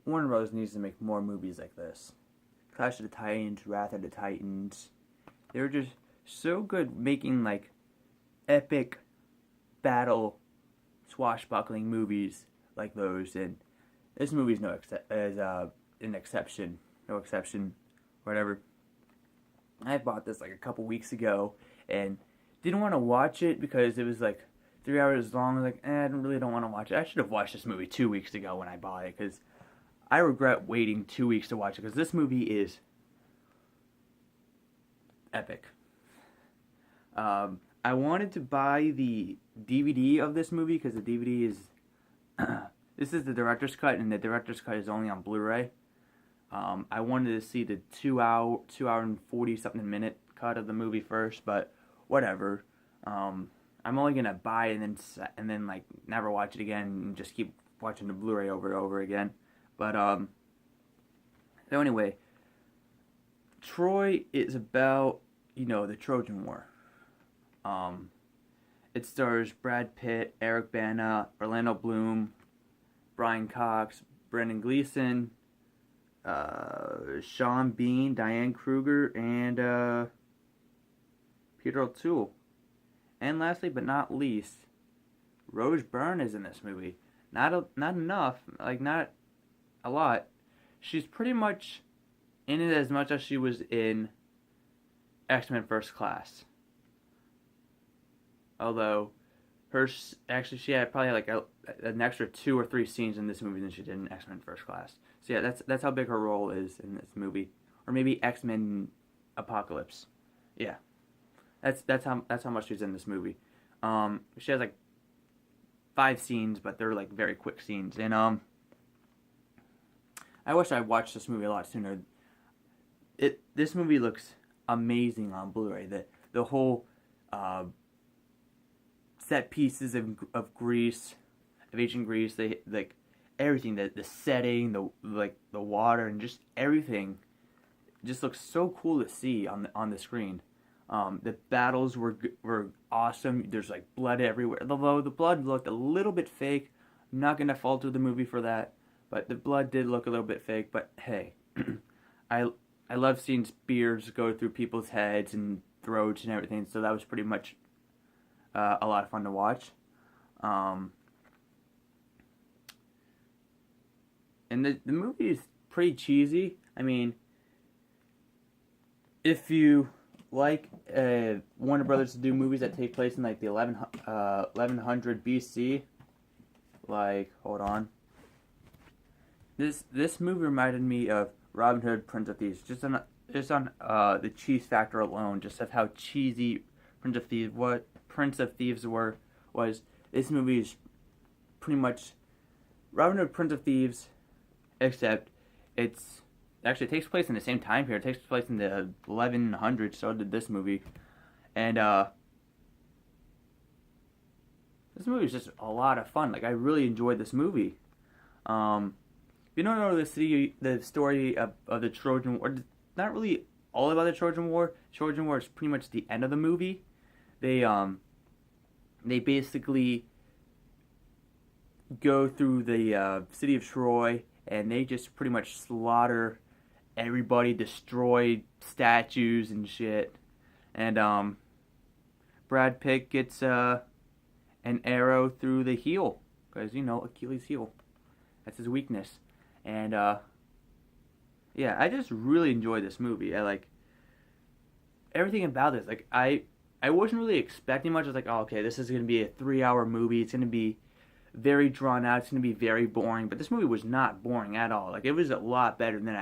Warner Bros. Needs to make more movies like this. Clash of the Titans, Wrath of the Titans. They were just so good making like epic battle swashbuckling movies like those, and this movie is an exception, no exception, whatever. I bought this like a couple weeks ago and didn't want to watch it because it was like 3 hours long. I was like, I really don't want to watch it. I should have watched this movie 2 weeks ago when I bought it, because I regret waiting 2 weeks to watch it, because this movie is epic. I wanted to buy the DVD of this movie because the DVD is this is the director's cut, and the director's cut is only on Blu-ray. I wanted to see the 2 hour and 40 something minute cut of the movie first, but whatever. I'm only gonna buy it and then like never watch it again and just keep watching the Blu-ray over and over again. But so anyway, Troy is about the Trojan War. It stars Brad Pitt, Eric Bana, Orlando Bloom, Brian Cox, Brendan Gleeson, Sean Bean, Diane Kruger, and Peter O'Toole. And lastly, but not least, Rose Byrne is in this movie. Not enough, like not a lot. She's pretty much in it as much as she was in X-Men First Class. Although, she had probably like an extra 2 or 3 scenes in this movie than she did in X-Men First Class. So yeah, that's how big her role is in this movie, or maybe X-Men Apocalypse. Yeah, that's how much she's in this movie. She has like 5 scenes, but they're like very quick scenes, and I wish I watched this movie a lot sooner. This movie looks amazing on Blu-ray. The whole set pieces of Greece, of ancient Greece, they like everything, the setting, the water, and just everything just looks so cool to see on the screen. The battles were awesome. There's like blood everywhere. Although the blood looked a little bit fake, I'm not gonna falter the movie for that. But the blood did look a little bit fake. But hey, I love seeing spears go through people's heads and throats and everything. So that was pretty much a lot of fun to watch. And the movie is pretty cheesy. I mean, if you like Warner Brothers to do movies that take place in like the 1100 BC, like, hold on. This movie reminded me of Robin Hood, Prince of Thieves, just on the cheese factor alone, just of how cheesy Prince of Thieves was. This movie is pretty much Robin Hood, Prince of Thieves, except it takes place in the same time period. It takes place in the 1100s. So did this movie, and this movie is just a lot of fun. Like, I really enjoyed this movie. If you don't know the story of the Trojan War, not really all about the Trojan War. Trojan War is pretty much the end of the movie. They basically go through the city of Troy, and they just pretty much slaughter everybody, destroy statues and shit. And Brad Pitt gets an arrow through the heel, because Achilles' heel, that's his weakness. And yeah, I just really enjoyed this movie. I like everything about this. Like, I wasn't really expecting much. I was like, oh, okay, this is going to be a 3-hour movie. It's going to be very drawn out. It's going to be very boring. But this movie was not boring at all. Like, it was a lot better than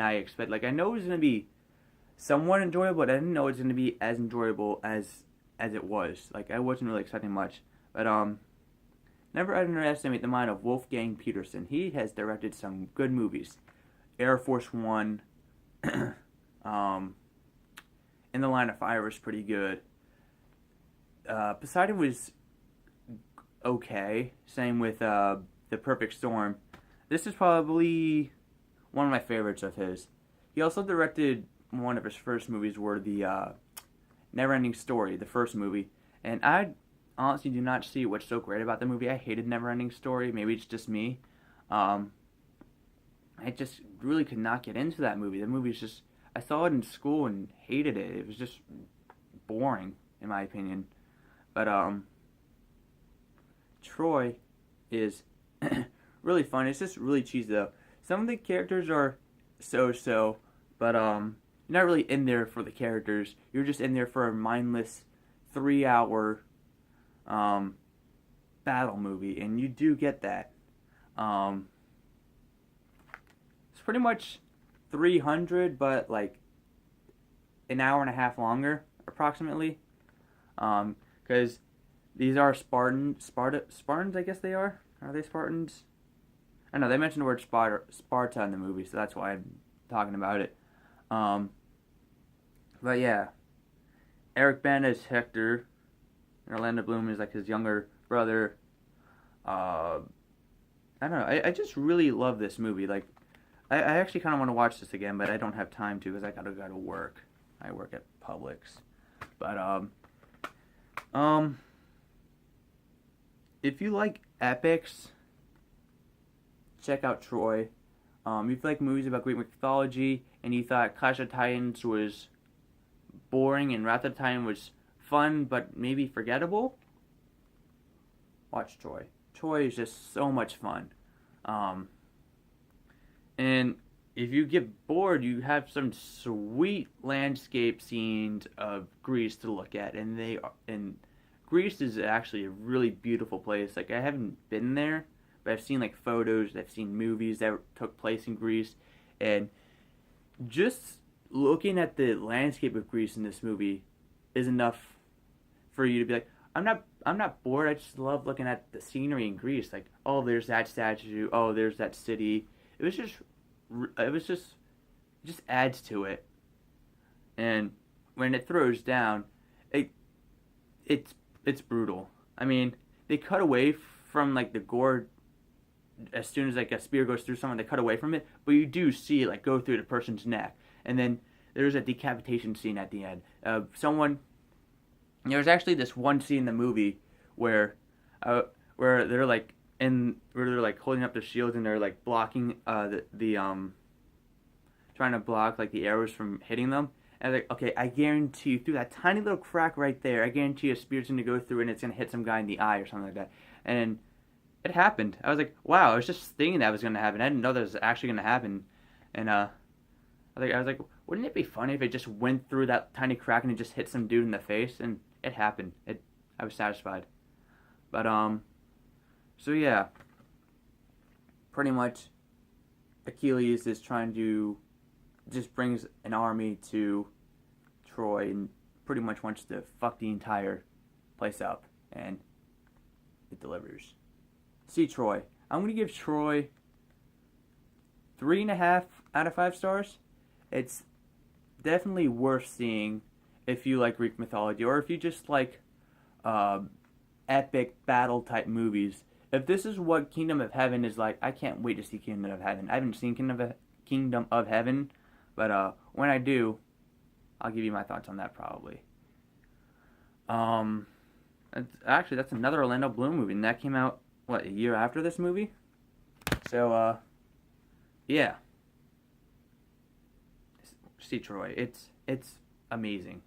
I expected. Like, I know it was going to be somewhat enjoyable, but I didn't know it was going to be as enjoyable as it was. Like, I wasn't really expecting much. But never underestimate the mind of Wolfgang Peterson. He has directed some good movies. Air Force One, In the Line of Fire was pretty good. Poseidon was okay. Same with The Perfect Storm. This is probably one of my favorites of his. He also directed one of his first movies, were the Neverending Story, the first movie. And I honestly do not see what's so great about the movie. I hated Neverending Story. Maybe it's just me. I just really could not get into that movie. The movie's just, I saw it in school and hated it. It was just boring, in my opinion. But Troy is really fun. It's just really cheesy though. Some of the characters are so, but you're not really in there for the characters. You're just in there for a mindless 3 hour battle movie, and you do get that. It's pretty much 300, but like an hour and a half longer, approximately. Because these are Spartans, I guess they are. Are they Spartans? I know they mentioned the word Sparta in the movie, so that's why I'm talking about it. But yeah, Eric Bana is Hector, and Orlando Bloom is like his younger brother. I don't know. I just really love this movie. Like, I actually kind of want to watch this again, but I don't have time to because I gotta go to work. I work at Publix. But if you like epics, check out Troy. If you like movies about Greek mythology and you thought Clash of Titans was boring and Wrath of Titan was fun but maybe forgettable, watch Troy. Troy is just so much fun. And if you get bored, you have some sweet landscape scenes of Greece to look at, and Greece is actually a really beautiful place. Like, I haven't been there, but I've seen like photos, I've seen movies that took place in Greece, and just looking at the landscape of Greece in this movie is enough for you to be like, I'm not bored. I just love looking at the scenery in Greece. Like, oh, there's that statue. Oh, there's that city. It just adds to it. And when it throws down, it's brutal. I mean, they cut away from like the gore as soon as like a spear goes through someone. They cut away from it, but you do see it like go through the person's neck, and then there's a decapitation scene at the end. There's actually this one scene in the movie where they're like holding up their shields and they're like blocking trying to block like the arrows from hitting them. And like, okay, I guarantee you through that tiny little crack right there, I guarantee you a spear's gonna go through and it's gonna hit some guy in the eye or something like that. And it happened. I was like, wow, I was just thinking that was gonna happen. I didn't know that was actually gonna happen. And I was like, wouldn't it be funny if it just went through that tiny crack and it just hit some dude in the face? And it happened. I was satisfied. But so yeah, pretty much Achilles is trying to just brings an army to Troy and pretty much wants to fuck the entire place up, and it delivers. See Troy. I'm gonna give Troy 3.5 out of 5 stars. It's definitely worth seeing if you like Greek mythology or if you just like epic battle type movies. If this is what Kingdom of Heaven is like, I can't wait to see Kingdom of Heaven. I haven't seen Kingdom of Heaven, but when I do, I'll give you my thoughts on that probably. That's another Orlando Bloom movie, and that came out a year after this movie. So yeah, see Troy. It's amazing.